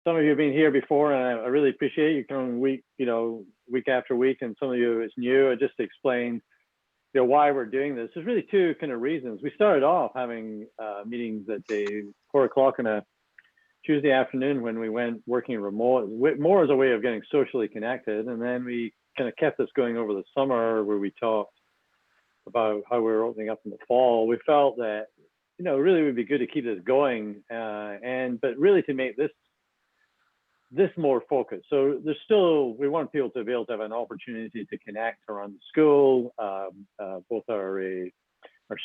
some of you have been here before, and I really appreciate you coming week after week, and some of you is new. Just to explain, why we're doing this. There's really two kind of reasons. We started off having meetings at 4 o'clock on a Tuesday afternoon when we went working remote, more as a way of getting socially connected, and then we kind of kept this going over the summer, where we talked about how we were opening up in the fall. We felt that really would be good to keep this going, but really to make this more focused. So we want people to be able to have an opportunity to connect around the school, both our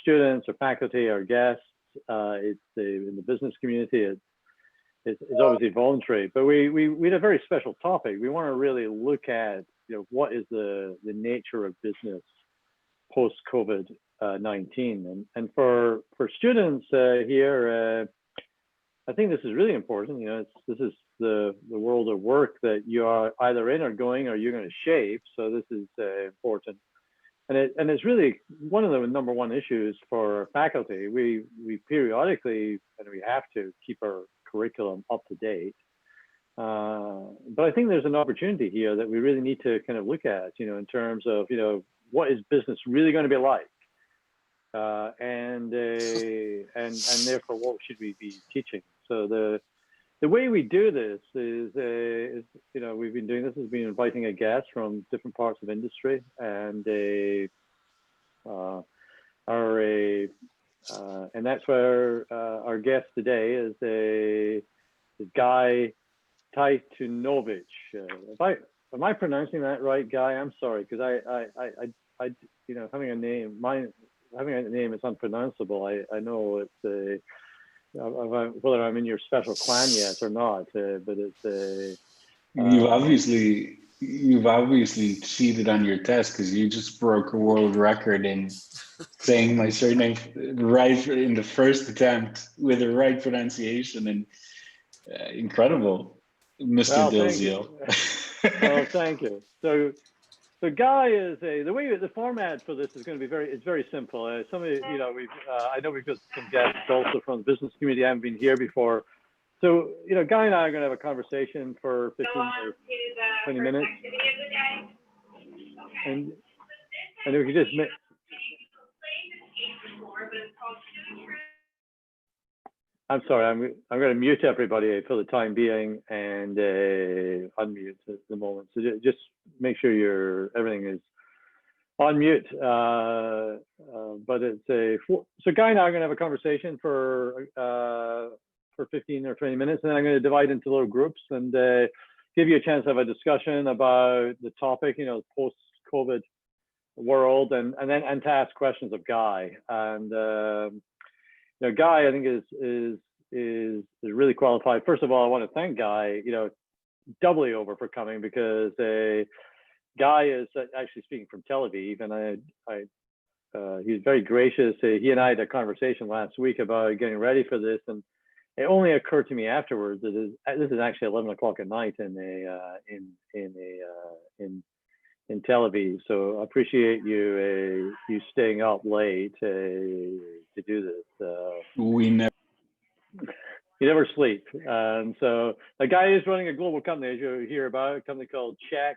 students, our faculty, our guests. In the business community, it's obviously voluntary, but we had a very special topic. We want to really look at what is the nature of business post COVID-19, and for students here, I think this is really important. This is the world of work that you are either in or going, or you're going to shape. So this is important, and it's really one of the number one issues for faculty. We periodically, and we have to keep our curriculum up to date. But I think there's an opportunity here that we really need to kind of look at, in terms of what is business really going to be like, and therefore what should we be teaching. So the way we do this is we've been doing this, has been inviting a guest from different parts of industry, and that's where our guest today is Guy Tytunovitch. Am I pronouncing that right, Guy? I'm sorry, because I having a name is unpronounceable. I know it's whether I'm in your special clan yet or not, but it's You've obviously cheated on your test, because you just broke a world record in saying my surname right in the first attempt with the right pronunciation, and incredible, Mr. Dalziel. Well, thank you. So Guy is the format for this is going to be very simple. Some of you, I know we've got some guests also from the business community. I haven't been here before. So, Guy and I are going to have a conversation for 15 or 20 minutes. And if we could just I'm sorry, I'm going to mute everybody for the time being and unmute at the moment. So just make sure everything is on mute. But so Guy and I are going to have a conversation for 15 or 20 minutes, and then I'm going to divide into little groups and give you a chance to have a discussion about the topic, post-COVID world, and to ask questions of Guy. And Guy, I think is really qualified. First of all, I want to thank Guy, doubly over for coming, because Guy is actually speaking from Tel Aviv, and he's very gracious. He and I had a conversation last week about getting ready for this, and it only occurred to me afterwards that this is actually 11 o'clock at night in Tel Aviv. So I appreciate you staying up late to do this. You never sleep. And so the Guy is running a global company, as you hear about, a company called CHEQ.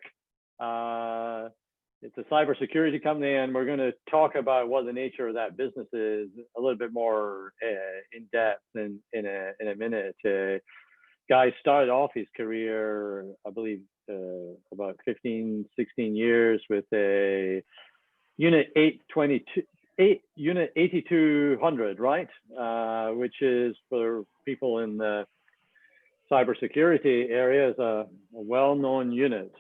It's a cybersecurity company, and we're going to talk about what the nature of that business is a little bit more in depth in a minute. Guy started off his career, I believe, about 15, 16 years with a Unit 8200, right? Which is, for people in the cybersecurity area, is a well-known unit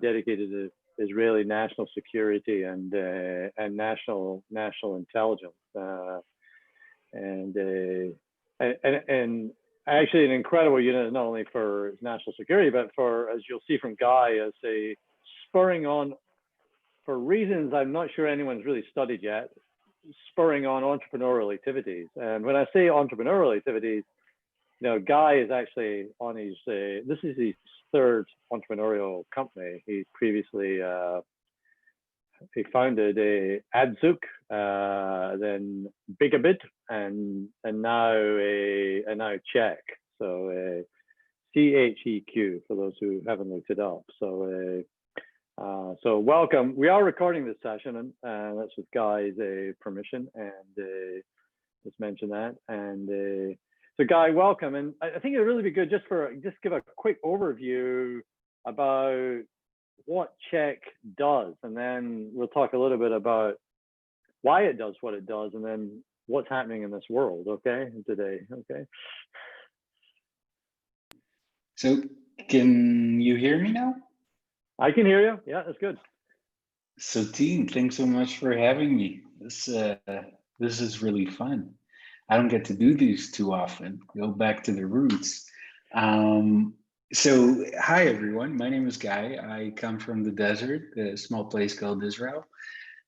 dedicated to Israeli national security and national intelligence, and actually an incredible unit, not only for national security, but for, as you'll see from Guy, as a spurring on, for reasons I'm not sure anyone's really studied yet, spurring on entrepreneurial activities. And when I say entrepreneurial activities, Guy is actually on his, this is his third entrepreneurial company. He previously, he founded Adzouk, then BigaBid, and now CHEQ. So CHEQ for those who haven't looked it up. So so welcome. We are recording this session, and that's with Guy's permission, and just mention that. And so Guy, welcome. And I think it'd really be good just give a quick overview about what CHEQ does, and then we'll talk a little bit about why it does what it does, and then what's happening in this world, okay, today, okay? So can you hear me now? I can hear you. Yeah, that's good. So team, thanks so much for having me. This is really fun. I don't get to do these too often. Go back to the roots. So hi everyone, my name is Guy. I come from the desert, a small place called Israel,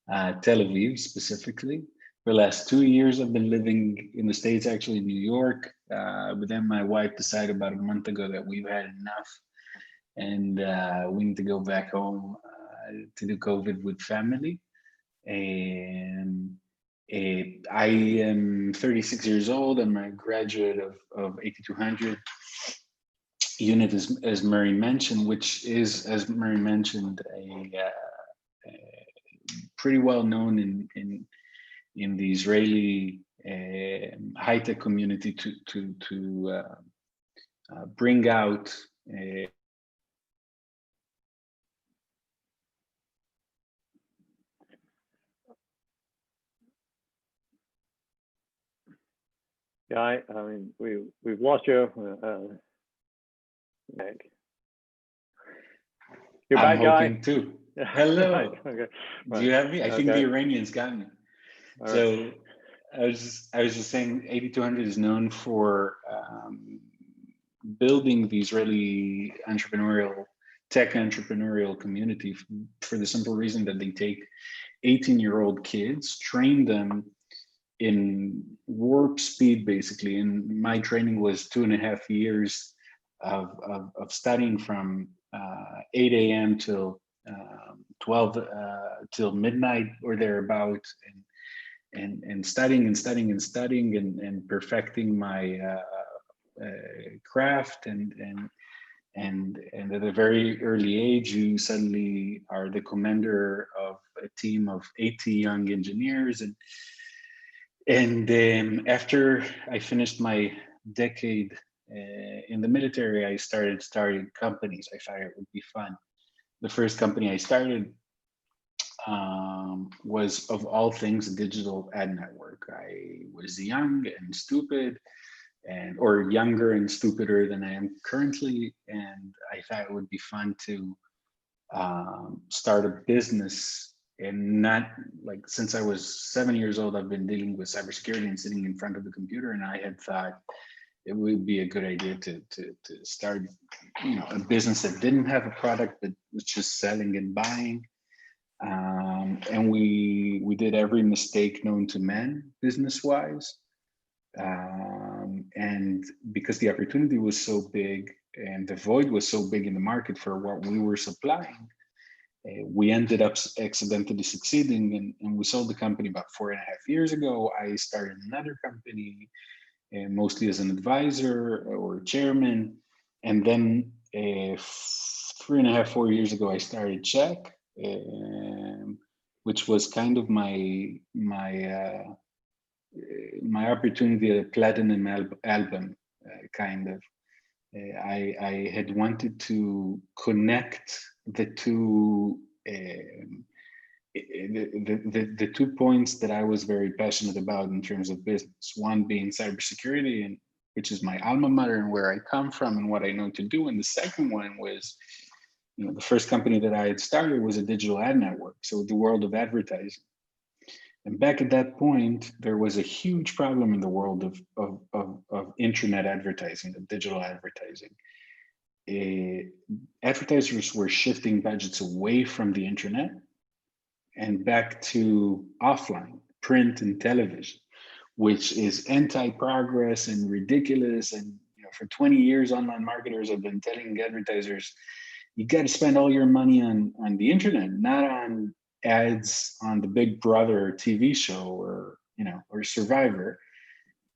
Tel Aviv specifically. For the last 2 years, I've been living in the States, actually in New York. But then my wife decided about a month ago that we've had enough, and we need to go back home to do COVID with family. And I am 36 years old. I'm a graduate of 8200 unit, as Murray mentioned, which is, as Murray mentioned, a pretty well known in the Israeli high-tech community to bring out Guy, I mean, we've lost you. Nick. You're back, Guy. Too. Hello. Right. Okay. Do you have me? I think the Iranians got me. All So right. I was just saying 8200 is known for building the Israeli tech entrepreneurial community for the simple reason that they take 18-year-old kids, train them in warp speed, basically. And my training was 2.5 years of studying from 8 a.m. till 12 till midnight or thereabout, and studying and perfecting my craft, and at a very early age you suddenly are the commander of a team of 80 young engineers, and after I finished my decade in the military, I started companies. I thought it would be fun. The first company I started was, of all things, a digital ad network. I was young and stupid, or younger and stupider than I am currently, and I thought it would be fun to start a business. And not like, since I was 7 years old, I've been dealing with cybersecurity and sitting in front of the computer, and I had thought it would be a good idea to start, a business that didn't have a product but was just selling and buying. And we did every mistake known to man business-wise. And because the opportunity was so big and the void was so big in the market for what we were supplying, we ended up accidentally succeeding, and we sold the company about 4.5 years ago. I started another company, mostly as an advisor or chairman. And then 3.5, 4 years ago, I started CHEQ, which was kind of my opportunity, a platinum album, kind of. I had wanted to connect the two the 2 points that I was very passionate about in terms of business. One being cybersecurity, and which is my alma mater and where I come from and what I know to do. And the second one was, the first company that I had started was a digital ad network, so the world of advertising. And back at that point, there was a huge problem in the world of internet advertising, of digital advertising. Advertisers were shifting budgets away from the internet and back to offline, print and television, which is anti-progress and ridiculous. And for 20 years, online marketers have been telling advertisers, you got to spend all your money on the internet, not on ads on the Big Brother TV show or Survivor,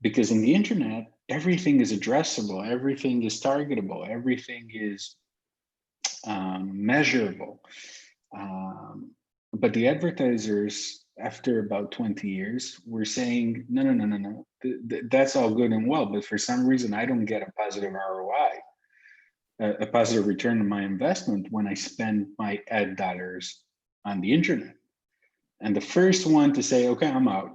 because in the internet, everything is addressable, everything is targetable, everything is measurable. But the advertisers, after about 20 years, were saying, no, no, no, no, no, that's all good and well, but for some reason, I don't get a positive ROI, a positive return on my investment when I spend my ad dollars on the internet. And the first one to say, okay, I'm out,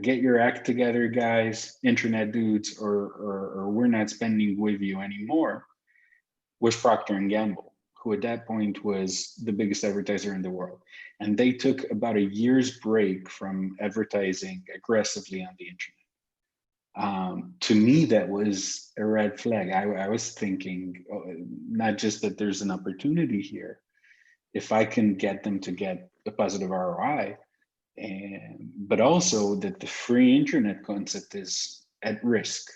get your act together, guys, internet dudes, or we're not spending with you anymore, was Procter & Gamble, who at that point was the biggest advertiser in the world. And they took about a year's break from advertising aggressively on the internet. To me, that was a red flag. I was thinking, not just that there's an opportunity here, if I can get them to get a positive ROI, but also that the free internet concept is at risk,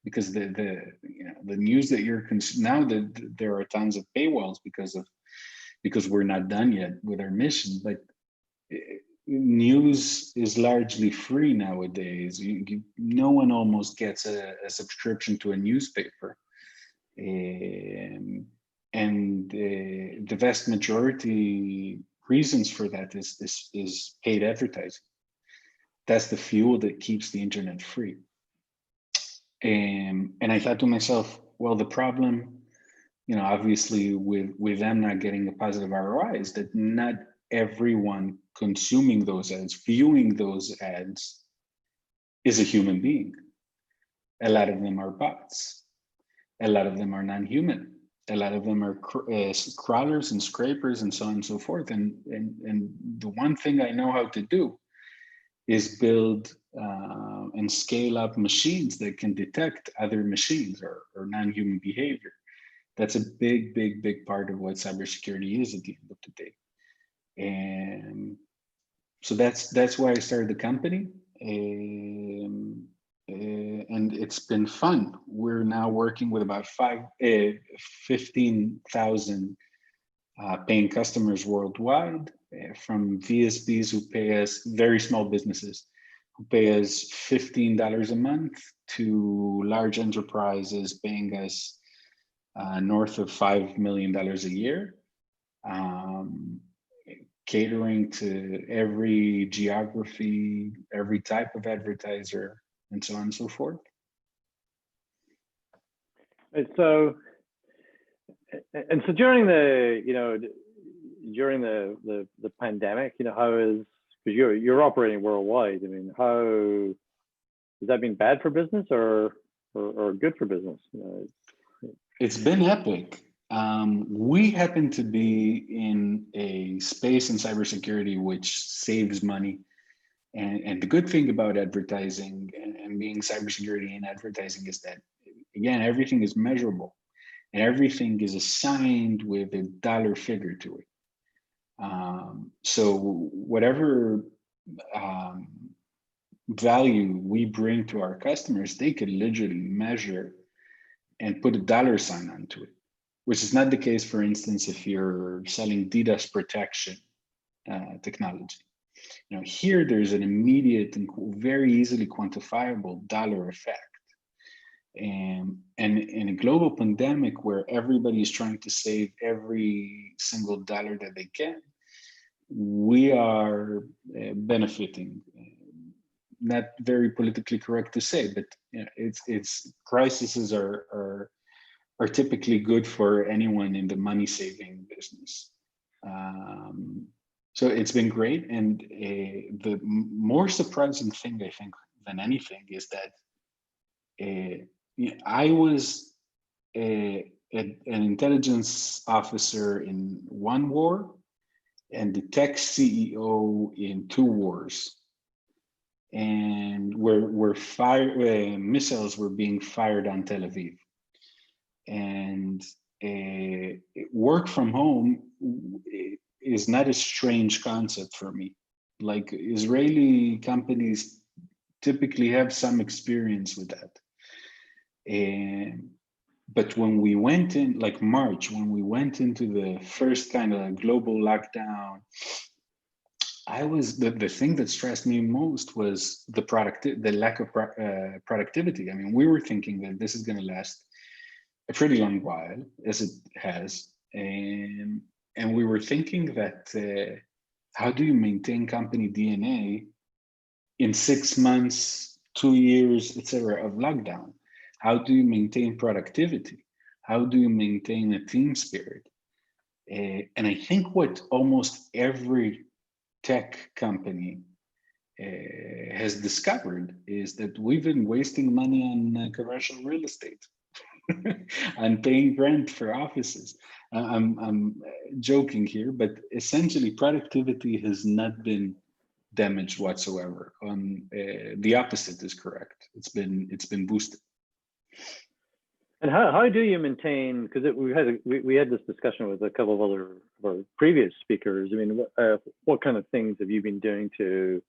because the news that you're now that there are tons of paywalls because we're not done yet with our mission, but news is largely free nowadays. No one almost gets a subscription to a newspaper, and the vast majority reasons for that is paid advertising. That's the fuel that keeps the internet free. And I thought to myself, well, the problem, obviously with them not getting a positive ROI is that not everyone consuming those ads, viewing those ads, is a human being. A lot of them are bots. A lot of them are non-human. A lot of them are crawlers and scrapers and so on and so forth. And the one thing I know how to do is build and scale up machines that can detect other machines or non-human behavior. That's a big, big, big part of what cybersecurity is at the end of the day. And so that's why I started the company. And it's been fun. We're now working with about 15,000 paying customers worldwide, from VSBs who pay us, very small businesses who pay us $15 a month, to large enterprises paying us north of $5 million a year, catering to every geography, every type of advertiser, and so on and so forth. And so during the pandemic, how is, because you're operating worldwide, I mean, how has that been bad for business or good for business? It's been epic. We happen to be in a space in cybersecurity which saves money. And the good thing about advertising and being cybersecurity and advertising is that, again, everything is measurable and everything is assigned with a dollar figure to it. So whatever value we bring to our customers, they could literally measure and put a dollar sign onto it, which is not the case, for instance, if you're selling DDoS protection technology. Here there's an immediate and very easily quantifiable dollar effect. And in a global pandemic where everybody is trying to save every single dollar that they can, we are benefiting. Not very politically correct to say, but it's crises are typically good for anyone in the money saving business. So it's been great. And the more surprising thing, I think, than anything is that I was an intelligence officer in one war and the tech CEO in two wars. And where missiles were being fired on Tel Aviv. And work from home is not a strange concept for me. Like, Israeli companies typically have some experience with that. But when we went in, like March, when we went into the first kind of global lockdown, the thing that stressed me most was the lack of productivity. I mean, we were thinking that this is going to last a pretty long while, as it has, and we were thinking that how do you maintain company DNA in 6 months, 2 years, etc. of lockdown? How do you maintain productivity? How do you maintain a team spirit? And I think what almost every tech company has discovered is that we've been wasting money on commercial real estate and paying rent for offices. I'm joking here, but essentially productivity has not been damaged whatsoever. The opposite is correct. It's been boosted. And how do you maintain? Because we had this discussion with a couple of our previous speakers. I mean, what kind of things have you been doing to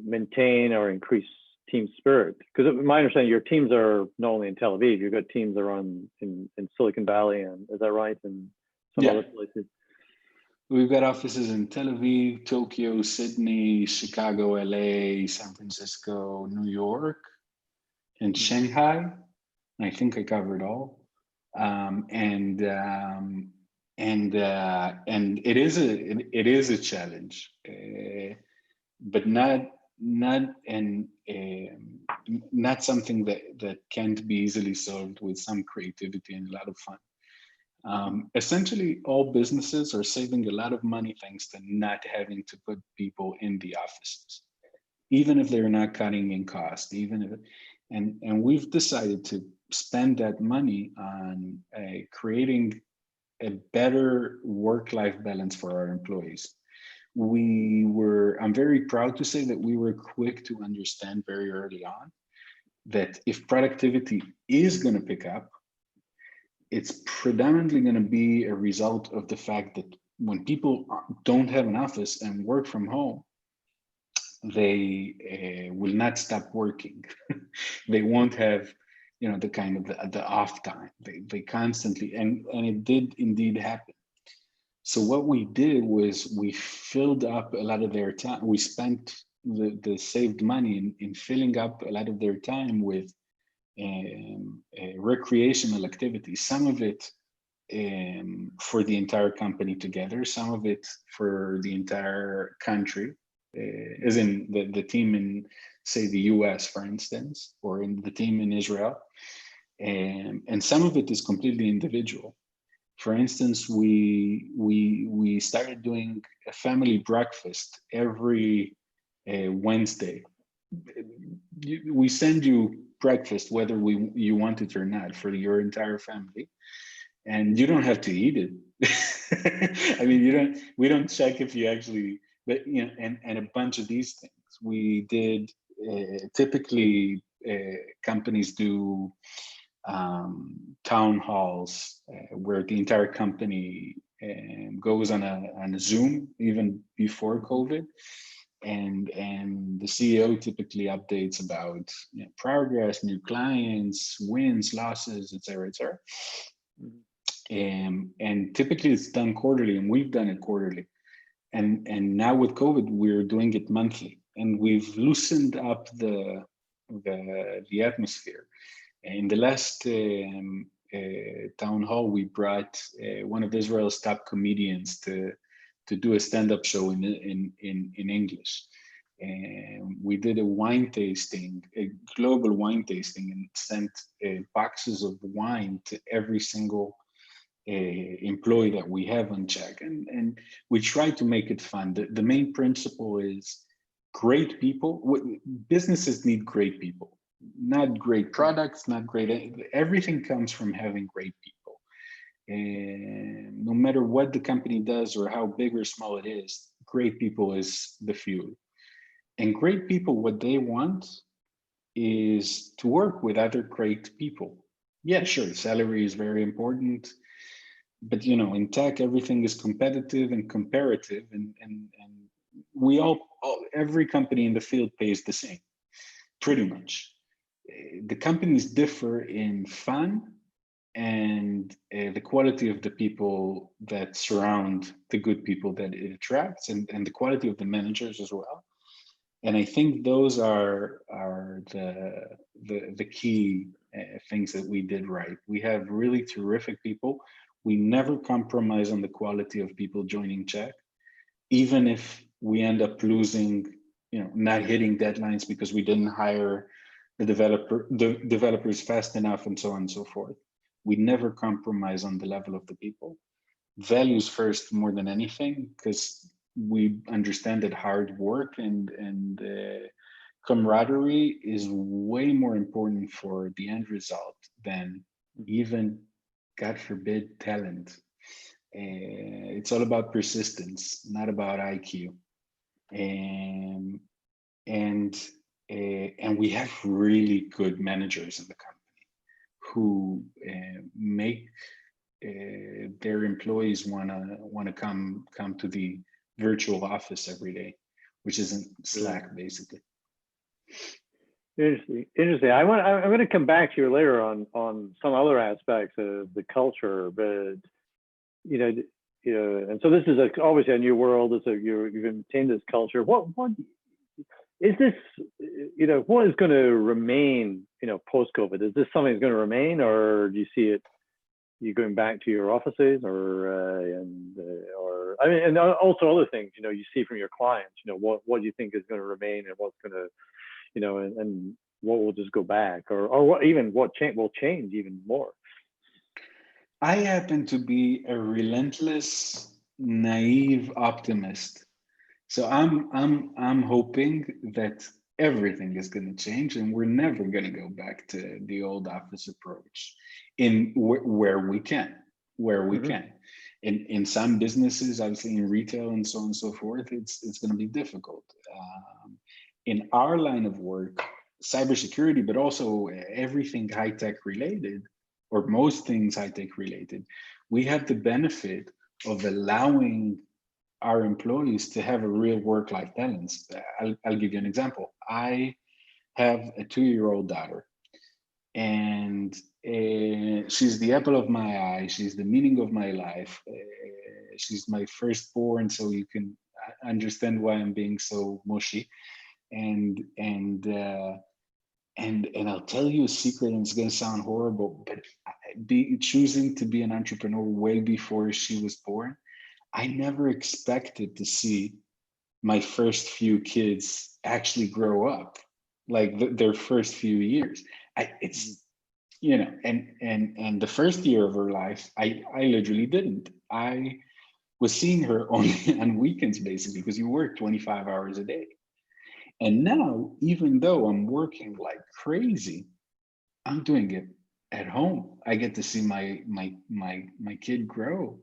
maintain or increase team spirit? Because my understanding, your teams are not only in Tel Aviv, you've got teams around in Silicon Valley, and is that right? And some other places. We've got offices in Tel Aviv, Tokyo, Sydney, Chicago, LA, San Francisco, New York, and Shanghai. I think I covered all, and it is a challenge, but not something that can't be easily solved with some creativity and a lot of fun. Essentially, all businesses are saving a lot of money thanks to not having to put people in the offices, even if they're not cutting in cost, and we've decided to spend that money on creating a better work-life balance for our employees. I'm very proud to say that we were quick to understand very early on that if productivity is going to pick up, it's predominantly going to be a result of the fact that when people don't have an office and work from home, they will not stop working. They won't have, the kind of the off time. They constantly, and it did indeed happen. So what we did was we filled up a lot of their time. We spent the saved money in filling up a lot of their time with recreational activities. Some of it for the entire company together, some of it for the entire country, as in the team in, say, the US, for instance, or in the team in Israel. And some of it is completely individual. For instance, we started doing a family breakfast every Wednesday. We send you breakfast whether you want it or not for your entire family, and you don't have to eat it. I mean, we don't check if you actually, but and a bunch of these things we did. Typically, companies do town halls where the entire company goes on a Zoom even before COVID, and the CEO typically updates about progress, new clients, wins, losses, etc., etc. And typically it's done quarterly, and we've done it quarterly. And now with COVID, we're doing it monthly, and we've loosened up the atmosphere. In the last town hall, we brought one of Israel's top comedians to do a stand-up show in English. And we did a wine tasting, a global wine tasting, and sent boxes of wine to every single employee that we have on CHEQ. And we try to make it fun. The main principle is great people. Businesses need great people, not great products, not great, everything comes from having great people. And no matter what the company does or how big or small it is, great people is the fuel. And great people, what they want is to work with other great people. Yeah, sure, salary is very important, but in tech, everything is competitive and comparative, and we every company in the field pays the same, pretty much. The companies differ in fun and the quality of the people that surround the good people that it attracts, and the quality of the managers as well. And I think those are the key things that we did right. We have really terrific people. We never compromise on the quality of people joining CHEQ, even if we end up losing, not hitting deadlines because we didn't hire the developers fast enough, and so on and so forth. We never compromise on the level of the people. Values first more than anything, because we understand that hard work and camaraderie is way more important for the end result than even, God forbid, talent. It's all about persistence, not about IQ. And we have really good managers in the company who make their employees wanna come to the virtual office every day, which isn't Slack, basically. Interesting. I'm going to come back to you later on some other aspects of the culture, but and so this is obviously a new world. You've maintained this culture. What is this? What is going to remain? Post-COVID, is this something that's going to remain, or do you see it? You going back to your offices, or and also other things you see from your clients. What do you think is going to remain, and what's going to and what will just go back, or what will change even more? I happen to be a relentless, naive optimist. So I'm hoping that everything is going to change and we're never going to go back to the old office approach where we can. In some businesses, obviously in retail and so on and so forth, it's going to be difficult. In our line of work, cybersecurity, but also everything high-tech related, or most things high-tech related, we have the benefit of allowing our employees to have a real work-life balance. I'll give you an example. I have a 2-year-old daughter, and she's the apple of my eye. She's the meaning of my life. She's my firstborn, so you can understand why I'm being so mushy. And I'll tell you a secret, and it's going to sound horrible, but choosing to be an entrepreneur way before she was born, I never expected to see my first few kids actually grow up, like their first few years. It's and the first year of her life, I literally didn't. I was seeing her only on weekends, basically, because you work 25 hours a day. And now, even though I'm working like crazy, I'm doing it at home. I get to see my kid grow.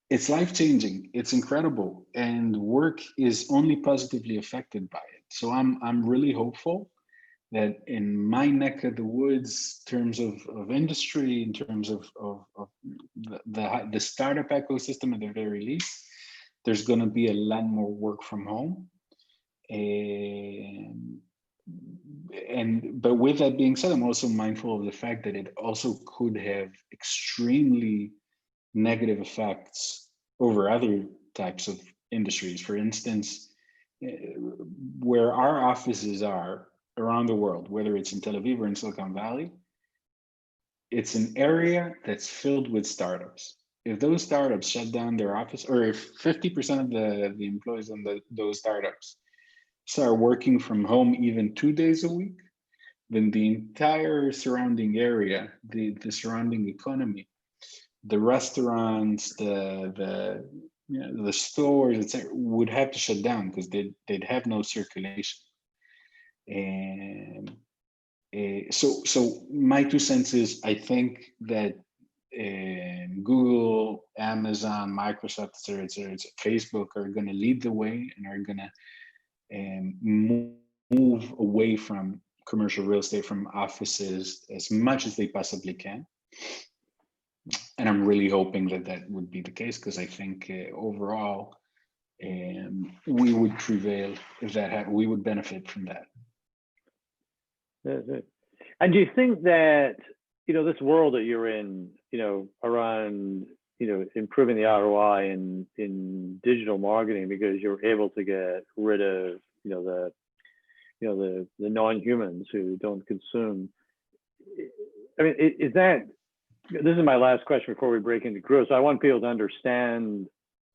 It's life-changing. It's incredible, and work is only positively affected by it. So I'm really hopeful that in my neck of the woods, in terms of industry, in terms of the startup ecosystem at the very least, there's going to be a lot more work from home. But with that being said, I'm also mindful of the fact that it also could have extremely negative effects over other types of industries. For instance, where our offices are around the world, whether it's in Tel Aviv or in Silicon Valley, it's an area that's filled with startups. If those startups shut down their office, or if 50% of the employees in those startups start working from home even 2 days a week, then the entire surrounding area, the surrounding economy, the restaurants, the stores, etc., would have to shut down because they'd have no circulation. And so my 2 cents is, I think that Google, Amazon, Microsoft, etc., Facebook are going to lead the way and are going to move away from commercial real estate, from offices, as much as they possibly can. And I'm really hoping that would be the case, because I think overall we would prevail if that we would benefit from that. And do you think that this world that you're in, around, improving the ROI in digital marketing, because you're able to get rid of, the non-humans who don't consume. I mean, this is my last question before we break into growth. So I want people to understand,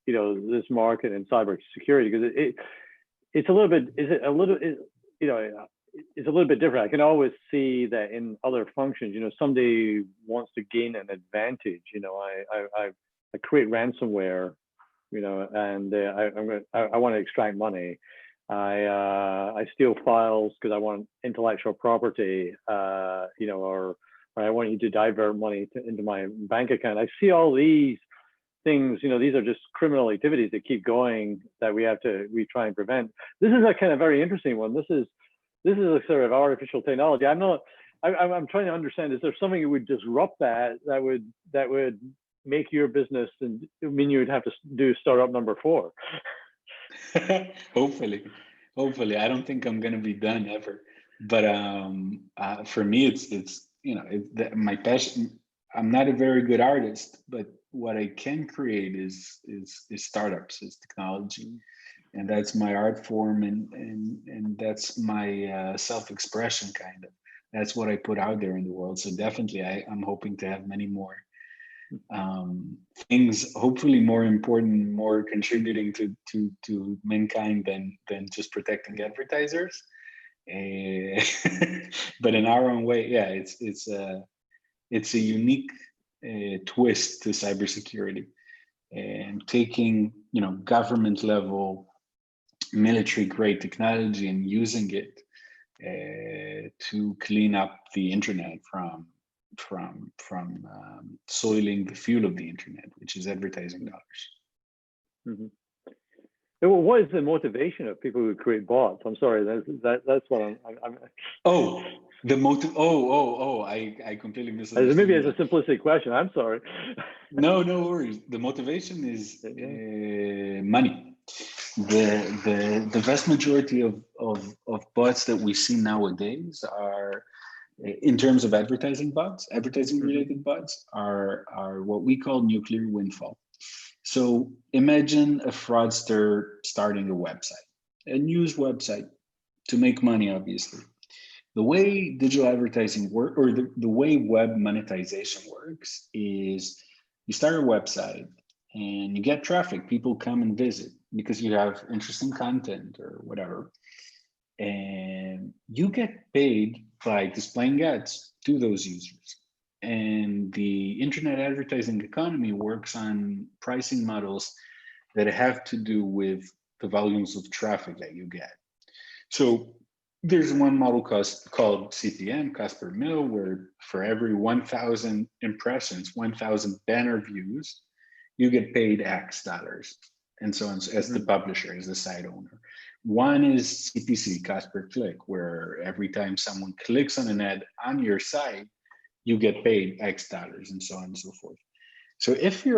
this market and cybersecurity, because it's a little bit, it's a little bit different. I can always see that in other functions, somebody wants to gain an advantage. I create ransomware, and I want to extract money. I steal files because I want intellectual property, or I want you to divert money into my bank account. I see all these things, these are just criminal activities that keep going that we try and prevent. This is a kind of very interesting one. This is a sort of artificial technology. I'm trying to understand, is there something that would disrupt that would make your business, and mean you would have to do startup number 4? Hopefully. I don't think I'm going to be done ever. But for me, it's my passion. I'm not a very good artist, but what I can create is startups, is technology, and that's my art form, and that's my self-expression, kind of. That's what I put out there in the world. So definitely, I'm hoping to have many more things, hopefully more important, more contributing to mankind than just protecting advertisers. But in our own way, yeah, it's a unique twist to cybersecurity, and taking government level, military grade technology and using it to clean up the internet from soiling the fuel of the internet, which is advertising dollars. Mm-hmm. Well, what is the motivation of people who create bots? I'm sorry, that's what I'm. I completely misunderstood. Maybe it's a simplistic question. I'm sorry. No worries. The motivation is money. The vast majority of bots that we see nowadays are, in terms of advertising related bots, are what we call nuclear windfall. So imagine a fraudster starting a website, a news website, to make money, obviously. The way digital advertising works, or the way web monetization works, is you start a website and you get traffic. People come and visit because you have interesting content or whatever. And you get paid by displaying ads to those users. And the internet advertising economy works on pricing models that have to do with the volumes of traffic that you get. So there's one model called CPM, cost per mil, where for every 1,000 impressions, 1,000 banner views, you get paid X dollars, and so on, as the publisher, as the site owner. One is CPC, cost per click, where every time someone clicks on an ad on your site, you get paid X dollars, and so on and so forth. So if you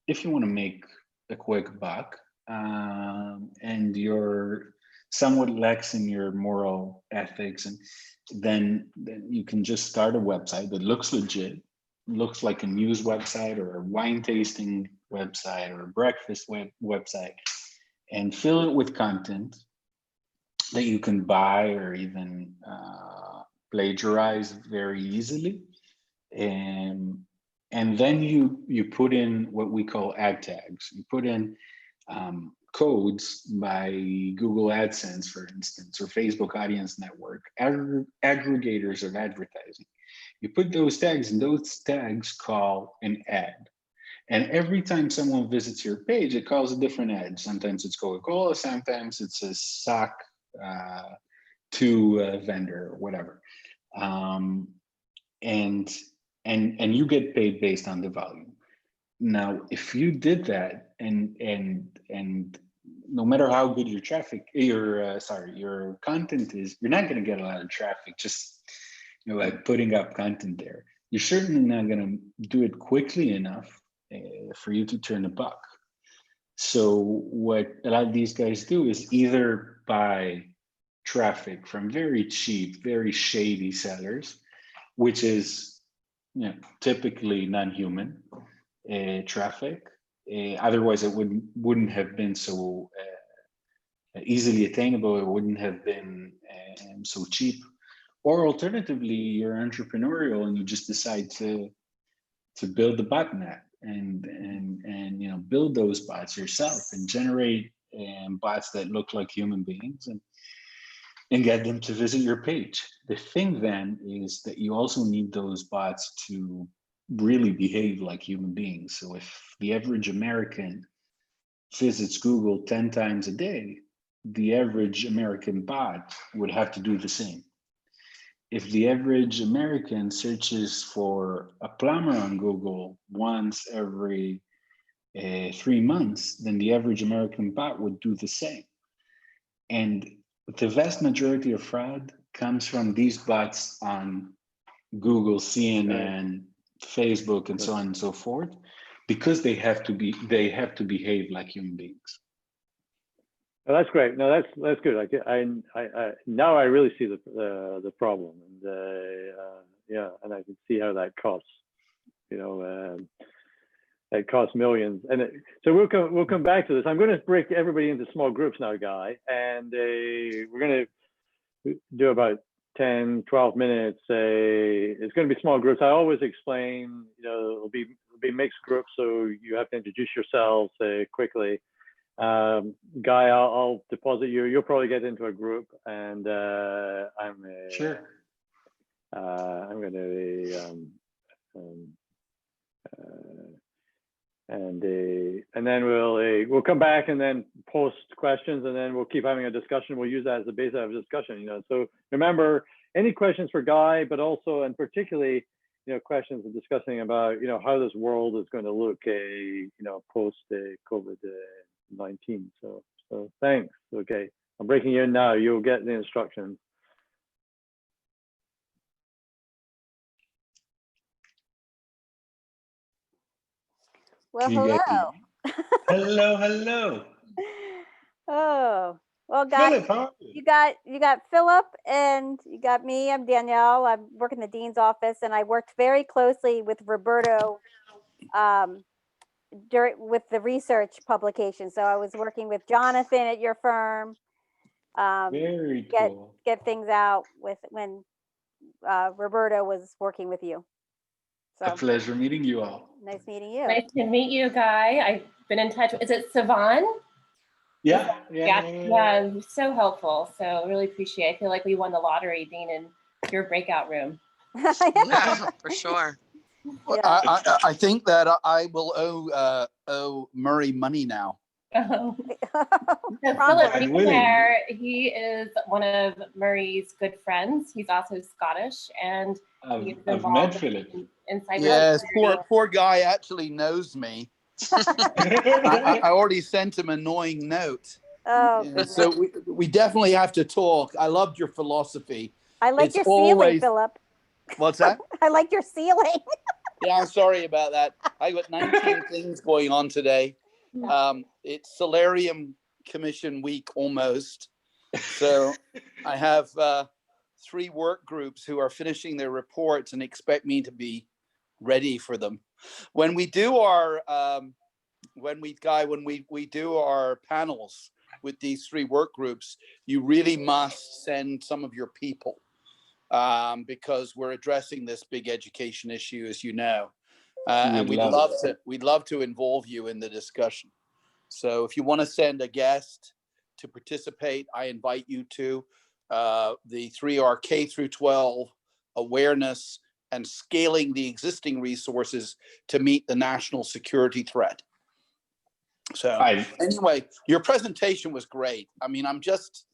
want to make a quick buck, and you're somewhat lax in your moral ethics, and then you can just start a website that looks legit, looks like a news website or a wine tasting website or a breakfast website, and fill it with content that you can buy or even plagiarize very easily. And then you put in what we call ad tags. You put in codes by Google AdSense, for instance, or Facebook Audience Network, aggregators of advertising. You put those tags, and those tags call an ad. And every time someone visits your page, it calls a different ad. Sometimes it's Coca-Cola, sometimes it's a sock to vendor or whatever. And you get paid based on the volume. Now, if you did that, and no matter how good your traffic, your content is, you're not going to get a lot of traffic just like putting up content there. You're certainly not going to do it quickly enough for you to turn a buck. So what a lot of these guys do is either buy traffic from very cheap, very shady sellers, which is typically non-human traffic. Otherwise, it wouldn't have been so easily attainable. It wouldn't have been so cheap. Or alternatively, you're entrepreneurial and you just decide to build the botnet and build those bots yourself and generate bots that look like human beings and get them to visit your page. The thing then is that you also need those bots to really behave like human beings. So if the average American visits Google 10 times a day, the average American bot would have to do the same. If the average American searches for a plumber on Google once every 3 months, then the average American bot would do the same. And the vast majority of fraud comes from these bots on Google, CNN, Facebook, and so on and so forth, because they have to behave like human beings. Oh, that's great. No, that's good. I now I really see the problem, and and I can see how that costs. It costs millions, and so we'll come back to this. I'm going to break everybody into small groups now, Guy, and we're going to do about 10, 12 minutes. It's going to be small groups. I always explain, it'll be mixed groups, so you have to introduce yourselves quickly. Guy, I'll deposit you. You'll probably get into a group, and Sure. I'm going to and then we'll come back and then post questions, and then we'll keep having a discussion. We'll use that as the basis of a discussion. So remember, any questions for Guy, but also and particularly questions and discussing about how this world is going to look post COVID-19. So thanks. Okay, I'm breaking you in now. You'll get the instructions. Well, hello. Hello. Oh, well, guys, Philip, you got Philip and you got me. I'm Danielle. I work in the dean's office, and I worked very closely with Roberto with the research publication. So I was working with Jonathan at your firm. Very cool. Get things out when Roberto was working with you. So, a pleasure meeting you all. Nice meeting you. Nice to meet you, Guy. I've been in touch. Is it Savan? Yeah. So helpful. So really appreciate it. I feel like we won the lottery being in your breakout room. Yeah, for sure. Yeah. I think that I will owe Murray money now. Oh. So Philip there, he is one of Murray's good friends. He's also Scottish, and I've met Philip. Yes, poor guy actually knows me. I already sent him an annoying note. Oh, so we definitely have to talk. I loved your philosophy. I like your ceiling, Philip. What's that? I like your ceiling. Yeah, I'm sorry about that. I got 19 things going on today. It's Solarium Commission week almost. So I have 3 work groups who are finishing their reports and expect me to be ready for them. When we do our we do our panels with these 3 work groups, you really must send some of your people because we're addressing this big education issue, as you know, and we'd love to involve you in the discussion. So if you want to send a guest to participate, I invite you to. The 3 are K through 12 awareness and scaling the existing resources to meet the national security threat. So anyway, your presentation was great. I mean, I'm just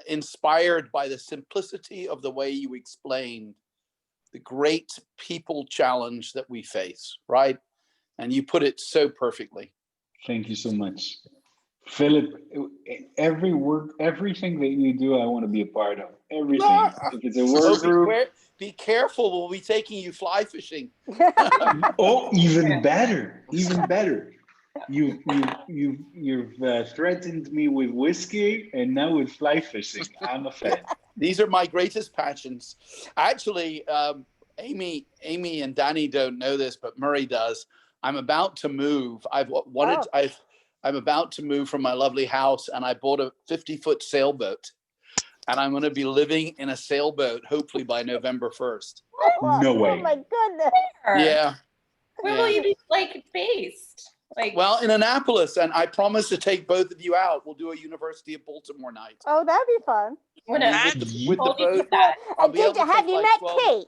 inspired by the simplicity of the way you explained the great people challenge that we face, right? And you put it so perfectly. Thank you so much. Philip, everything that you do, I want to be a part of. Everything. If it's a work group. Be careful, we'll be taking you fly fishing. Oh, even better. You've threatened me with whiskey and now with fly fishing. I'm a fan. These are my greatest passions. Actually, Amy and Danny don't know this, but Murray does. I'm about to move. I'm about to move from my lovely house, and I bought a 50-foot sailboat, and I'm going to be living in a sailboat hopefully by November 1st. No way. Oh my goodness. Yeah. Where will you be based? Well, in Annapolis, and I promise to take both of you out. We'll do a University of Baltimore night. Oh, that'd be fun. With the boat, I'll be able to have take you like met 12 Kate?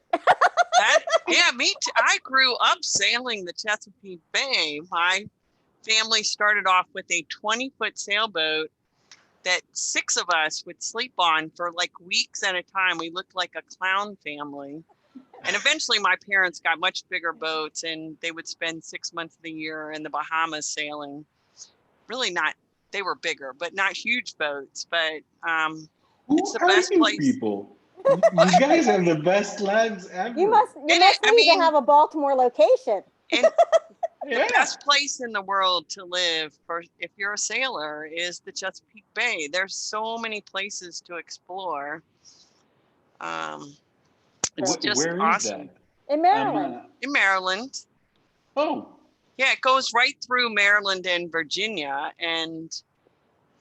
Yeah, me too. I grew up sailing the Chesapeake Bay. My family started off with a 20-foot sailboat that 6 of us would sleep on for like weeks at a time. We looked like a clown family. And eventually my parents got much bigger boats, and they would spend 6 months of the year in the Bahamas sailing. Really not, they were bigger, but not huge boats. But it's the best place. People? You guys are the best lads ever. You must need to have a Baltimore location. And the best place in the world to live if you're a sailor is the Chesapeake Bay. There's so many places to explore. It's just Where awesome. is that? In Maryland. In Maryland. Oh. Yeah, it goes right through Maryland and Virginia, and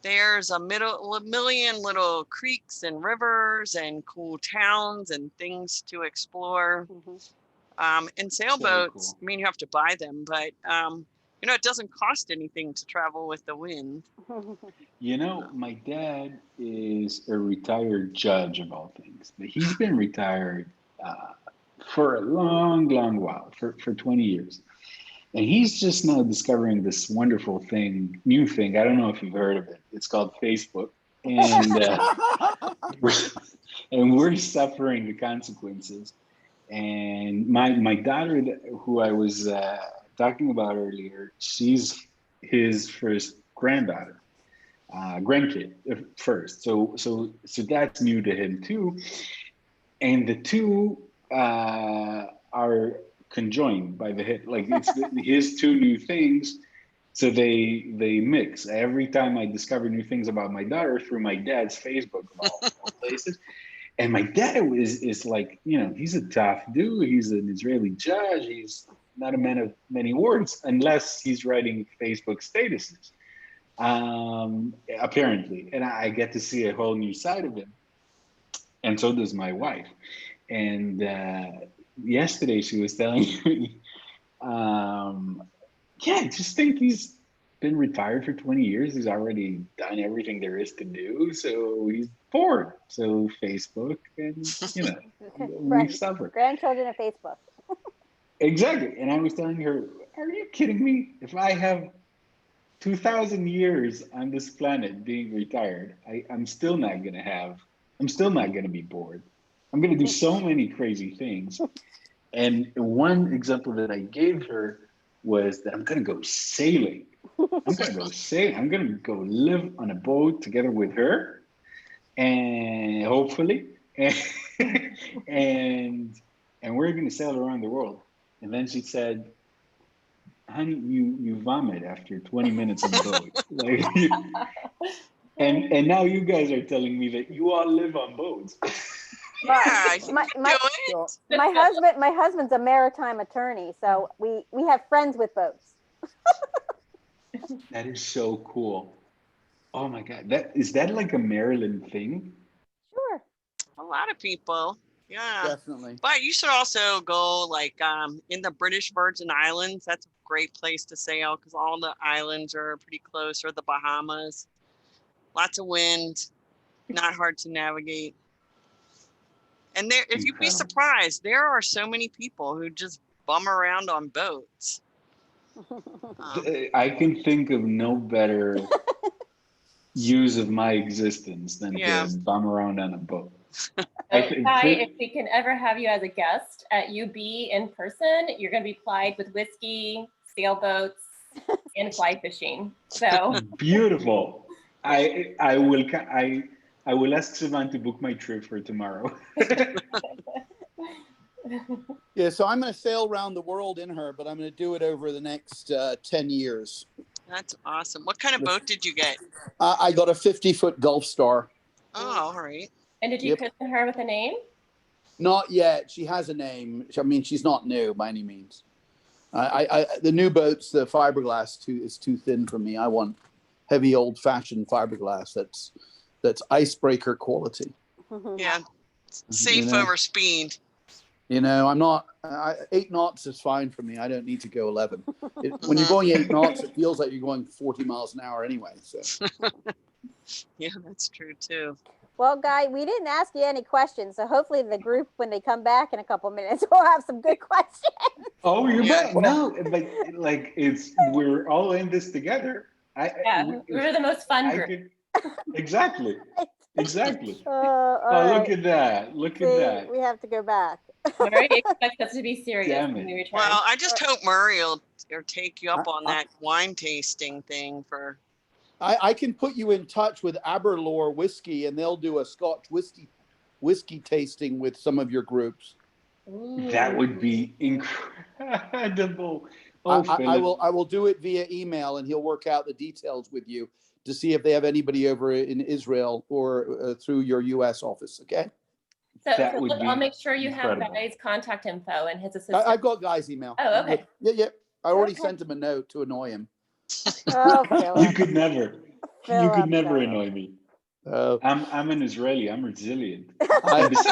there's a million little creeks and rivers and cool towns and things to explore. And sailboats, I mean, you have to buy them, but it doesn't cost anything to travel with the wind. My dad is a retired judge of all things, but he's been retired for a long, long while, for 20 years. And he's just now discovering this wonderful new thing. I don't know if you've heard of it. It's called Facebook. And we're suffering the consequences. And my daughter, who I was talking about earlier, she's his first grandkid first. So that's new to him too. And the two are conjoined by the hit. Like it's his 2 new things. So they mix. Every time I discover new things about my daughter through my dad's Facebook of all places. And my dad is like, he's a tough dude. He's an Israeli judge. He's not a man of many words unless he's writing Facebook statuses, apparently. And I get to see a whole new side of him. And so does my wife. And yesterday she was telling me, I just think he's been retired for 20 years. He's already done everything there is to do. So he's bored. So Facebook and, we suffer. Grandchildren of Facebook. Exactly. And I was telling her, are you kidding me? If I have 2,000 years on this planet being retired, I'm still not going to be bored. I'm going to do so many crazy things. And one example that I gave her was that I'm going to go sailing. I'm going to go live on a boat together with her, and hopefully, and we're going to sail around the world. And then she said, honey, you vomit after 20 minutes on the boat. And now you guys are telling me that you all live on boats. Yeah, my husband's a maritime attorney, so we have friends with boats. That is so cool. Oh my God. Is that like a Maryland thing? Sure. A lot of people. Yeah. Definitely. But you should also go in the British Virgin Islands. That's a great place to sail because all the islands are pretty close, or the Bahamas. Lots of wind, not hard to navigate. And you'd be surprised, there are so many people who just bum around on boats. I can think of no better use of my existence than to bum around on a boat. If we can ever have you as a guest at UB in person, you're going to be plied with whiskey, sailboats, and fly fishing. So beautiful. I will ask Sivan to book my trip for tomorrow. Yeah, so I'm going to sail around the world in her, but I'm going to do it over the next 10 years. That's awesome. What kind of boat did you get? I got a 50-foot Gulf Star. Oh, all right. And did you christen her with a name? Not yet. She has a name. I mean, she's not new by any means. The new boats, the fiberglass is too thin for me. I want heavy, old-fashioned fiberglass that's icebreaker quality. Yeah, safe over speed. You know, I'm not. 8 knots is fine for me. I don't need to go 11. When you're going 8 knots, it feels like you're going 40 miles an hour anyway. So. Yeah, that's true too. Well, Guy, we didn't ask you any questions, so hopefully the group, when they come back in a couple minutes, will have some good questions. Oh, you're back. No, but like we're all in this together. We're the most fun group. Exactly. Exactly. All Oh, look right. at that. Look See, at that. we have to go back. Murray expects us to be serious Damn when we it. return. Well, I just hope Murray will take you up on that wine tasting thing for. I can put you in touch with Aberlour Whiskey, and they'll do a Scotch whiskey tasting with some of your groups. Ooh. That would be incredible. Oh, I will do it via email, and he'll work out the details with you to see if they have anybody over in Israel or through your U.S. office. Okay. So Philip, I'll make sure you incredible. have Guy's contact info and his assistant. I've got Guy's email. Oh, okay. Yeah. I already sent him a note to annoy him. Oh, Philip. You could never. You could never annoy me. I'm an Israeli. I'm resilient. Besides,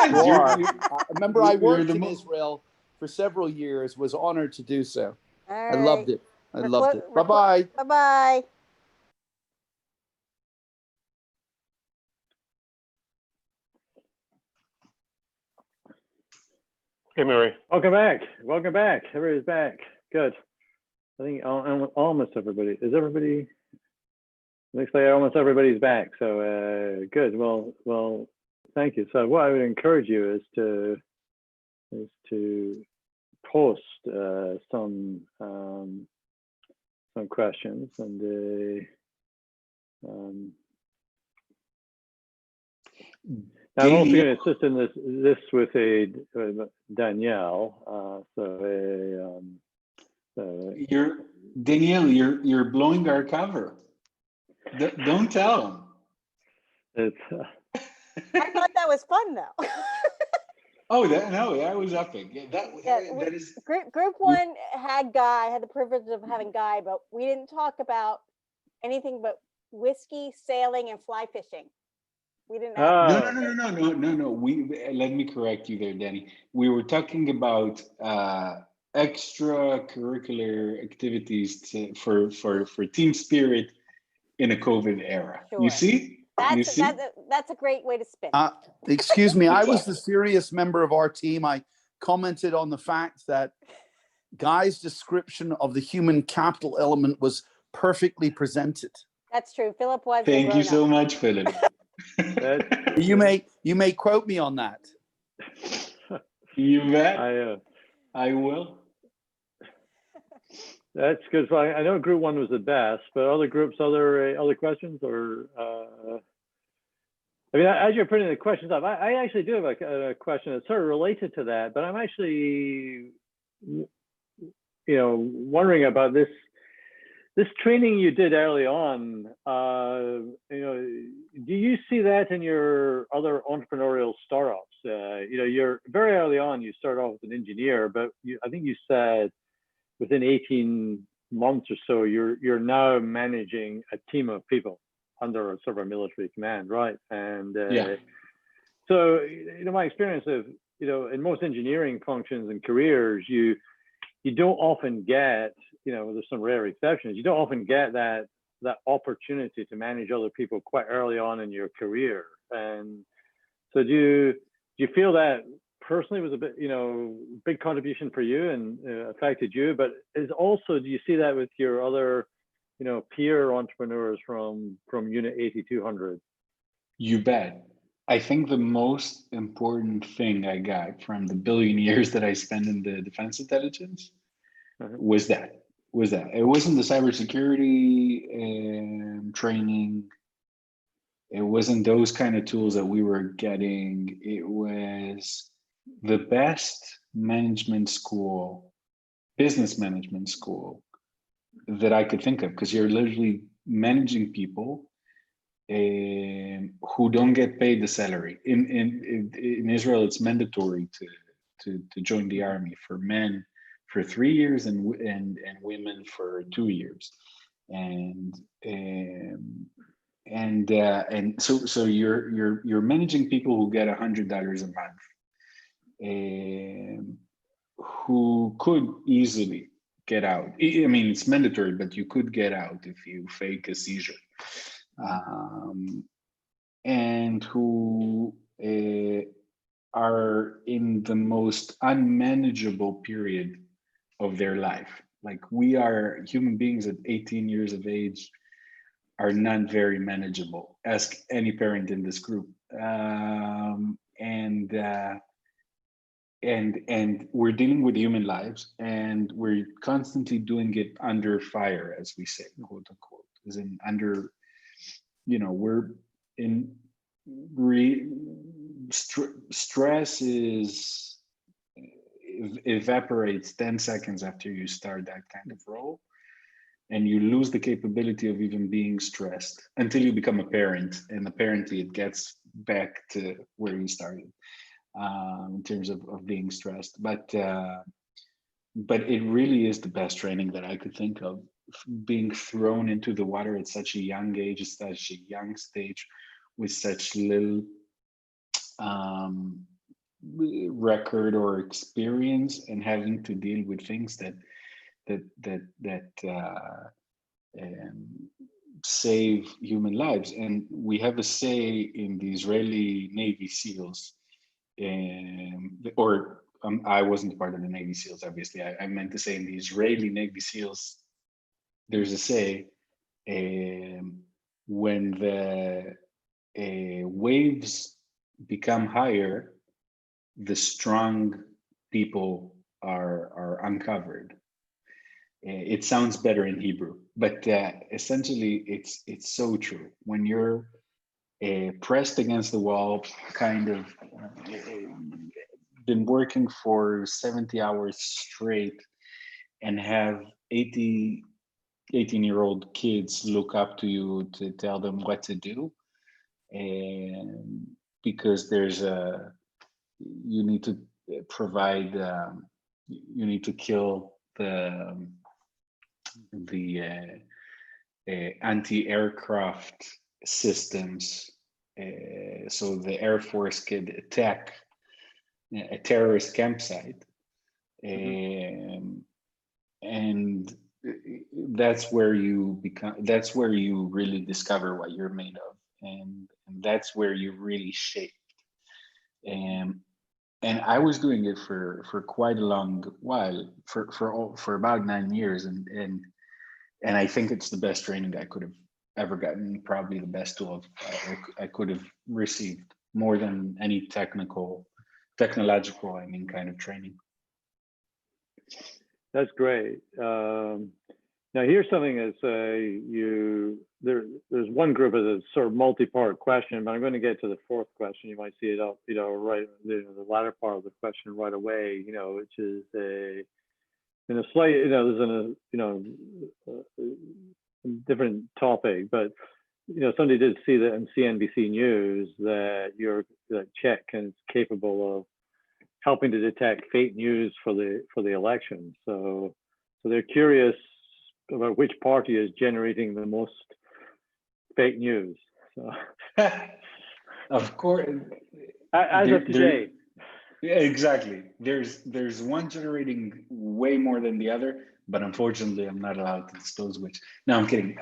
remember, I worked in Israel for several years. Was honored to do so. Right. I loved it. Bye bye. Bye bye. Hey, Murray. Welcome back. Welcome back. Everybody's back. Good. I think almost everybody. Is everybody? Looks like almost everybody's back. So good. Well, thank you. So what I would encourage you is to post some questions, and I'm also going to assist in this with Danielle. Danielle, you're blowing our cover. Don't tell him. It's. I thought that was fun though. Oh, that was epic. Yeah, that is. Group one had the privilege of having Guy, but we didn't talk about anything but whiskey, sailing, and fly fishing. We didn't. No. Let me correct you there, Danny. We were talking about extracurricular activities for team spirit in a COVID era. Sure. You see? That's a great way to spin. Excuse me, I was the serious member of our team. I commented on the fact that Guy's description of the human capital element was perfectly presented. That's true. Philip was. Thank you so much, Philip. You may quote me on that. You bet. I will. That's good. So I know group one was the best, but other groups, other questions, or I mean, as you're putting the questions up, I actually do have a question that's sort of related to that, but I'm actually, wondering about this training you did early on. Do you see that in your other entrepreneurial startups? You're very early on. You start off as an engineer, but I think you said within 18 months or so, you're now managing a team of people under a sort of a military command, right? And so, my experience of, in most engineering functions and careers, you don't often get, there's some rare exceptions, you don't often get that opportunity to manage other people quite early on in your career. And so do you feel that personally was a bit, big contribution for you and affected you, but do you see that with your other, peer entrepreneurs from Unit 8200? You bet. I think the most important thing I got from the billion years that I spent in the defense intelligence was that. It wasn't the cybersecurity training. It wasn't those kind of tools that we were getting. It was the best business management school that I could think of, because you're literally managing people who don't get paid the salary. In Israel, it's mandatory to join the army for men for 3 years and women for 2 years, and so you're managing people who get $100 a month, who could easily get out. I mean, it's mandatory, but you could get out if you fake a seizure. And who are in the most unmanageable period of their life. Like, we are human beings at 18 years of age are not very manageable. Ask any parent in this group. And we're dealing with human lives, and we're constantly doing it under fire, as we say, quote unquote, as in under, we're in stress is evaporates 10 seconds after you start that kind of role, and you lose the capability of even being stressed until you become a parent, and apparently it gets back to where you started. In terms of being stressed, but it really is the best training that I could think of. Being thrown into the water at such a young age, at such a young stage, with such little record or experience, and having to deal with things that save human lives. And we have a say in the Israeli Navy SEALs. I wasn't part of the Navy SEALs, obviously. I meant to say in the Israeli Navy SEALs, there's a say when the waves become higher, the strong people are uncovered. It sounds better in Hebrew, but essentially it's so true. When you're pressed against the wall, kind of been working for 70 hours straight, and have 18-year-old kids look up to you to tell them what to do, and because you need to provide, you need to kill the anti-aircraft systems, so the Air Force could attack a terrorist campsite, and that's where you really discover what you're made of, and that's where you really shape. And I was doing it for quite a long while, for about 9 years, and I think it's the best training I could have ever gotten, probably the best tool I could have received, more than any technological, kind of training. That's great. Now here's something that's there's one group of a sort of multi-part question, but I'm going to get to the fourth question. You might see it up, right, the latter part of the question right away, which is in a slight, there's a different topic, but somebody did see that in CNBC News that CHEQ is capable of helping to detect fake news for the election. So they're curious about which party is generating the most fake news. So. Of course. As of today. Yeah, exactly. There's one generating way more than the other, but unfortunately, I'm not allowed to disclose which. No, I'm kidding.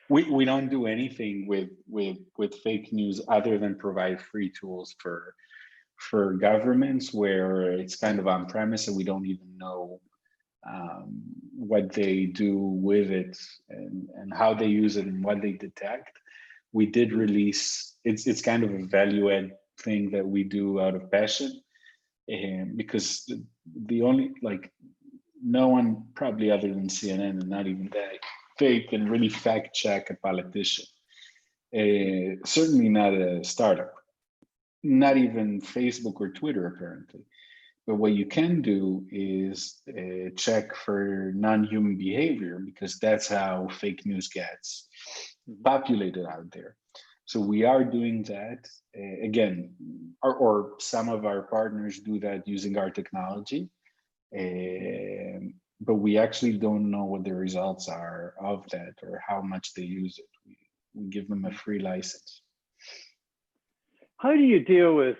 We don't do anything with fake news other than provide free tools for governments where it's kind of on premise and we don't even know what they do with it and how they use it and what they detect. We did release, it's kind of a value add thing that we do out of passion, and because the only, no one probably other than CNN, and not even that, they can really fact check a politician. Certainly not a startup, not even Facebook or Twitter apparently. But what you can do is check for non-human behavior, because that's how fake news gets populated out there. So we are doing that again, or some of our partners do that using our technology, but we actually don't know what the results are of that or how much they use it. We give them a free license. How do you deal with,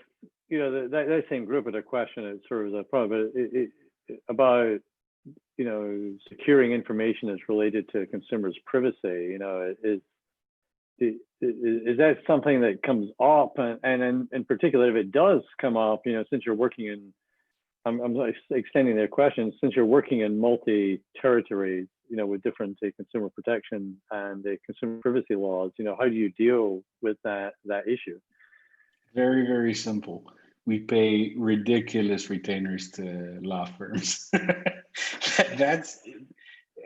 you know, that same group of the question? It's sort of the problem about, you know, securing information that's related to consumers' privacy. You know, is that something that comes up? And in particular, if it does come up, you know, since you're working in, I'm extending their question, since you're working in multi-territories, you know, with different consumer protection and the consumer privacy laws, you know, how do you deal with that issue? Very, very simple. We pay ridiculous retainers to law firms. That's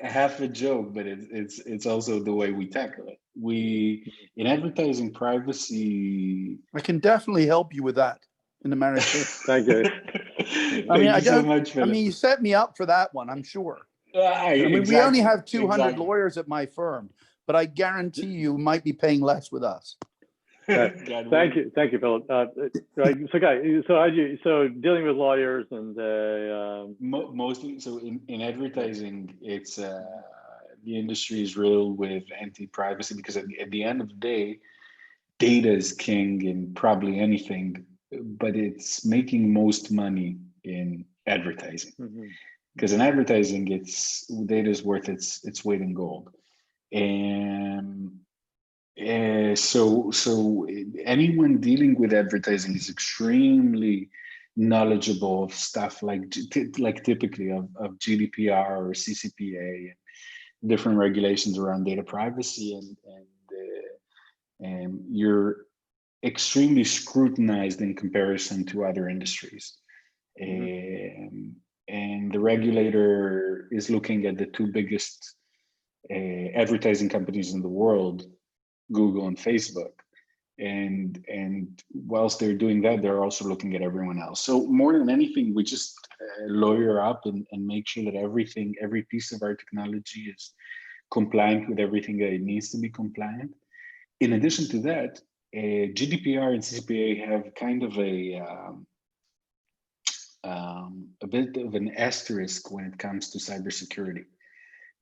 half a joke, but it's also the way we tackle it. We, in advertising privacy, I can definitely help you with that in the marriage. Thank you. I so much, I mean, you set me up for that one, I'm sure. I mean, exactly, we only have 200 exactly. lawyers at my firm, but I guarantee you might be paying less with us. Thank you, Philip. Right, so guys, so dealing with lawyers and mostly, so in advertising, it's the industry is riddled with anti-privacy because at the end of the day, data is king in probably anything, but it's making most money in advertising. Because in advertising, data is worth its weight in gold, and so anyone dealing with advertising is extremely knowledgeable of stuff like typically of GDPR or CCPA and different regulations around data privacy, and you're extremely scrutinized in comparison to other industries. And the regulator is looking at the two biggest advertising companies in the world, Google and Facebook. And whilst they're doing that, they're also looking at everyone else. So more than anything, we just lawyer up and make sure that every piece of our technology is compliant with everything that it needs to be compliant. In addition to that, GDPR and CCPA have kind of a bit of an asterisk when it comes to cybersecurity.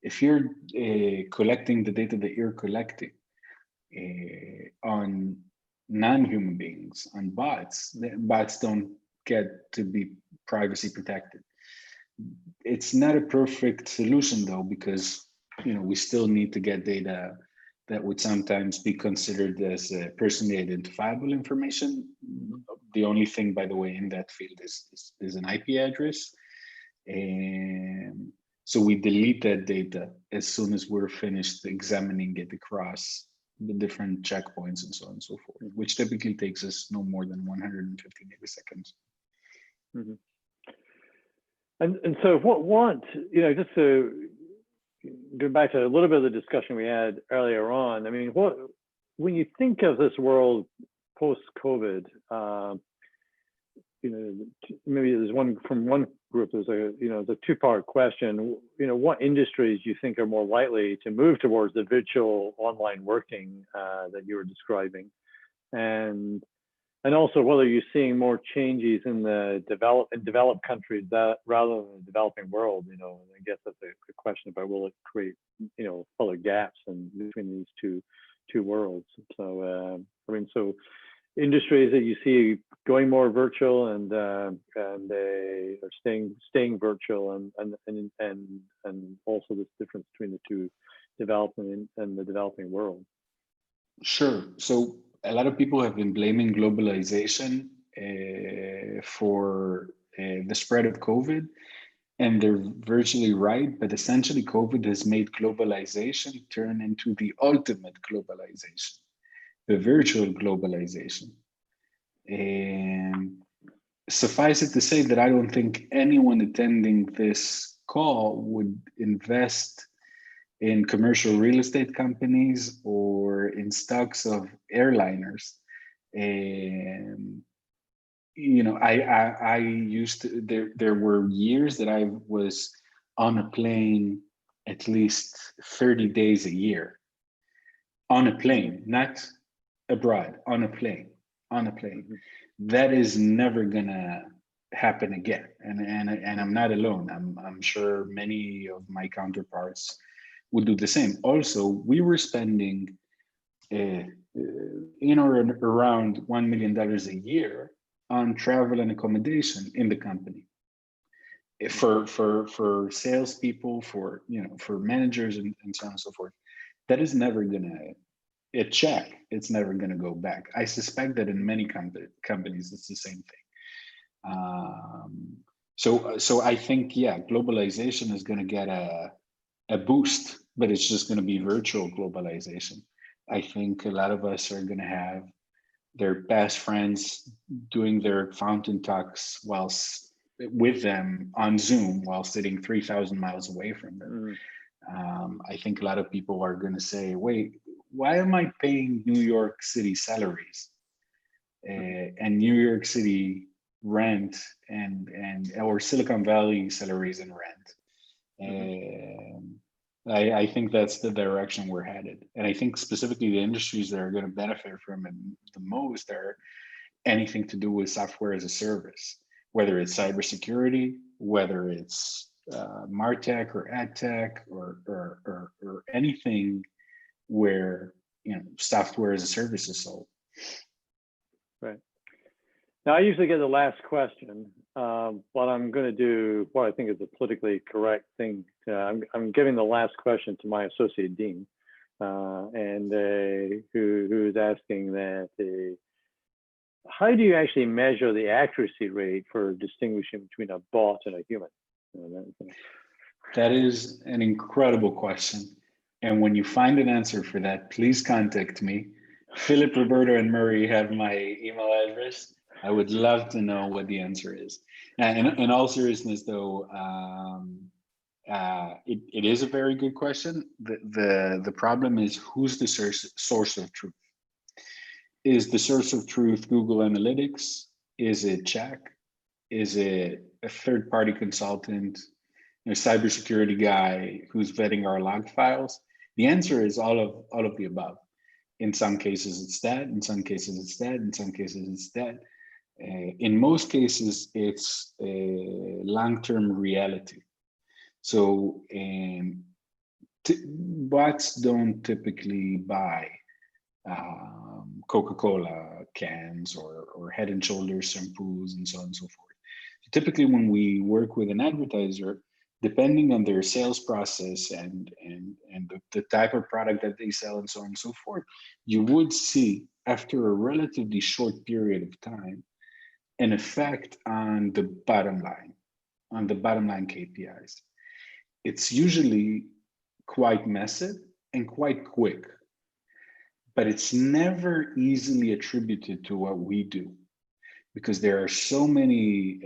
If you're collecting the data that you're collecting on non-human beings, on bots don't get to be privacy protected. It's not a perfect solution though, because we still need to get data that would sometimes be considered as personally identifiable information. The only thing, by the way, in that field is an IP address. And so we delete that data as soon as we're finished examining it across the different checkpoints and so on and so forth, which typically takes us no more than 150 milliseconds. Mm-hmm. And so what just to go back to a little bit of the discussion we had earlier on, I mean, when you think of this world post-COVID, maybe there's one group, there's a two-part question. What industries you think are more likely to move towards the virtual online working that you were describing, and also whether you're seeing more changes in the developed countries rather than the developing world. I guess that's a question about will it create further gaps between these two worlds. So so industries that you see going more virtual and they are staying virtual, and also this difference between the two developing and the developing world. Sure. So a lot of people have been blaming globalization for the spread of COVID, and they're virtually right. But essentially, COVID has made globalization turn into the ultimate globalization, the virtual globalization. And suffice it to say that I don't think anyone attending this call would invest in commercial real estate companies or in stocks of airliners. And I used to, there were years that I was on a plane at least 30 days a year, on a plane, not abroad on a plane, that is never gonna happen again. And I'm not alone. I'm sure many of my counterparts would do the same. Also, we were spending in or around $1 million a year on travel and accommodation in the company for salespeople, for for managers and so on and so forth. That is never gonna at CHEQ. It's never gonna go back. I suspect that in many companies it's the same thing. So I think, yeah, globalization is gonna get a boost, but it's just gonna be virtual globalization. I think a lot of us are gonna have their best friends doing their fountain talks whilst with them on Zoom while sitting 3,000 miles away from them. I think a lot of people are going to say, wait, why am I paying New York City salaries and New York City rent and or Silicon Valley salaries and rent? I think that's the direction we're headed. And I think specifically the industries that are going to benefit from it the most are anything to do with software as a service, whether it's cybersecurity, whether it's MarTech or AdTech or anything where software as a service is sold. Right. Now I usually get the last question, but I'm going to do what I think is a politically correct thing. I'm giving the last question to my associate dean, and who's asking that. How do you actually measure the accuracy rate for distinguishing between a bot and a human? That is an incredible question. And when you find an answer for that, please contact me. Philip, Roberto, and Murray have my email address. I would love to know what the answer is. And in all seriousness, though, it is a very good question. The problem is, who's the source of truth? Is the source of truth Google Analytics? Is it CHEQ? Is it a third-party consultant, cybersecurity guy who's vetting our log files? The answer is all of the above. In some cases, it's that. In some cases, it's that. In some cases, it's that. In most cases, it's a long-term reality. So bots don't typically buy Coca-Cola cans or Head and Shoulders shampoos and so on and so forth. So typically, when we work with an advertiser, depending on their sales process and the type of product that they sell and so on and so forth, you would see after a relatively short period of time an effect on the bottom line KPIs. It's usually quite massive and quite quick, but it's never easily attributed to what we do, because there are so many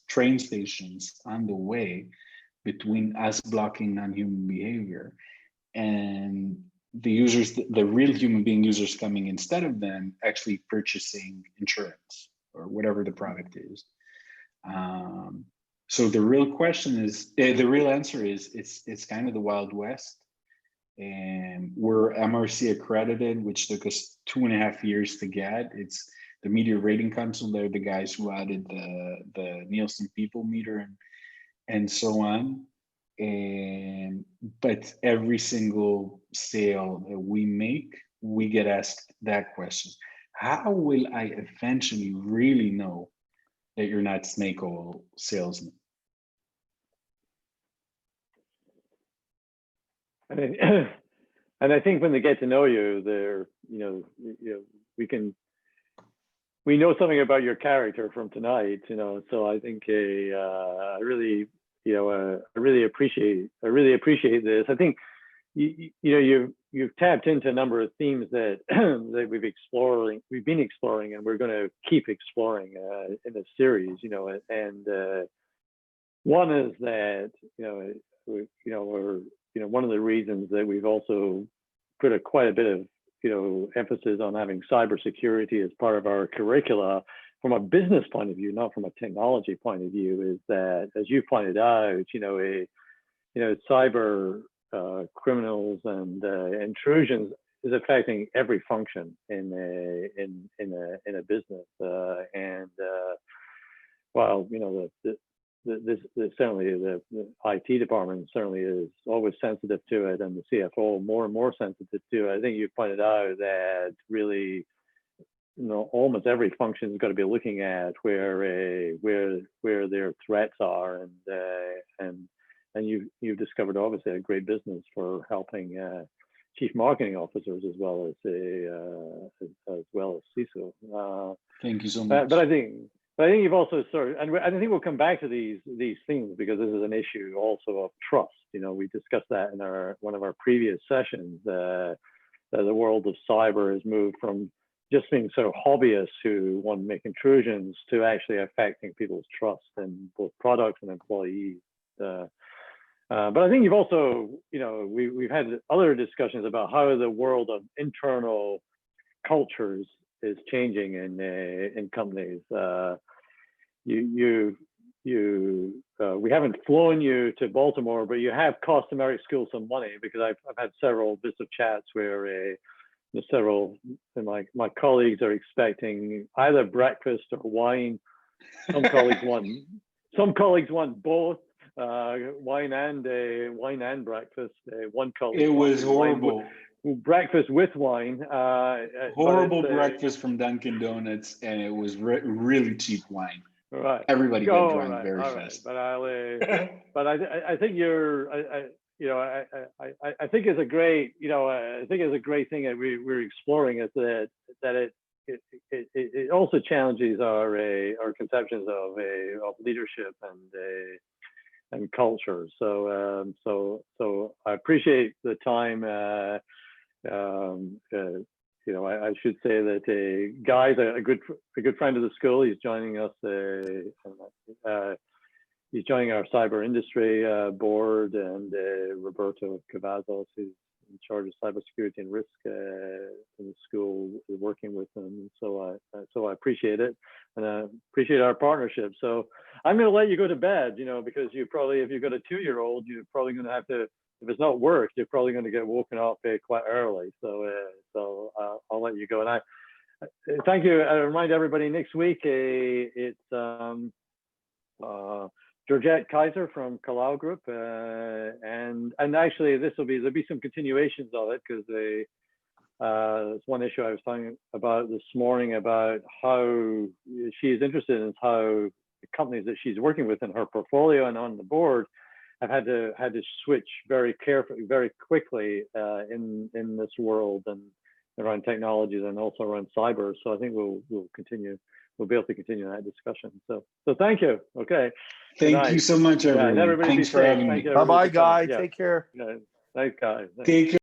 train stations on the way between us blocking non-human behavior and the real human being users coming instead of them actually purchasing insurance or whatever the product is. So the real question is, the real answer is, it's kind of the Wild West. And we're MRC accredited, which took us 2.5 years to get. It's the Media Rating Council. They're the guys who added the Nielsen People Meter and so on. But every single sale that we make, we get asked that question: how will I eventually really know that you're not snake oil salesman? And I think when they get to know you, we know something about your character from tonight, So I think I really appreciate this. I think you've tapped into a number of themes that that we've been exploring, and we're going to keep exploring in this series, And one is that one of the reasons that we've also put quite a bit of emphasis on having cybersecurity as part of our curricula from a business point of view, not from a technology point of view, is that, as you pointed out, cyber criminals and intrusions is affecting every function in a business. While certainly the IT department certainly is always sensitive to it, and the CFO more and more sensitive to it. I think you pointed out that really, almost every function has got to be looking at where their threats are, and you've discovered obviously a great business for helping chief marketing officers as well as CISO. Thank you so much. But I think you've also and I think we'll come back to these themes, because this is an issue also of trust. We discussed that in one of our previous sessions. That the world of cyber has moved from just being sort of hobbyists who want to make intrusions to actually affecting people's trust in both products and employees. But I think you've also, we've had other discussions about how the world of internal cultures is changing in companies. We haven't flown you to Baltimore, but you have cost American School some money, because I've had several bits of chats where several of my colleagues are expecting either breakfast or wine. Some colleagues want both. Wine and breakfast. One colleague. It was horrible. Breakfast with wine. Horrible breakfast from Dunkin' Donuts, and it was really cheap wine. Right. Everybody got drunk very fast. But I think I think it's a great, I think it's a great thing that we're exploring, is that it also challenges our conceptions of leadership and culture. So I appreciate the time. I should say that Guy's a good friend of the school. He's joining us. He's joining our cyber industry board, and Roberto Cavazos, who's in charge of cybersecurity and risk in the school, is working with them. So I appreciate it, and I appreciate our partnership. So I'm going to let you go to bed, because you probably, if you've got a 2-year-old, you're probably going to have to, if it's not work, you're probably going to get woken up quite early. So I'll let you go. And I thank you. I remind everybody, next week it's Georgette Kaiser from Kalau Group, and actually there'll be some continuations of it, because it's one issue I was talking about this morning, about how she's interested in how the companies that she's working with in her portfolio and on the board have had to switch very carefully, very quickly in this world, and around technologies and also around cyber. So I think we'll continue. We'll be able to continue that discussion. So thank you. Okay. Thank you so much, everyone. Thanks for having me. Bye-bye, Guy. Take care. Thanks, Guy. Take care.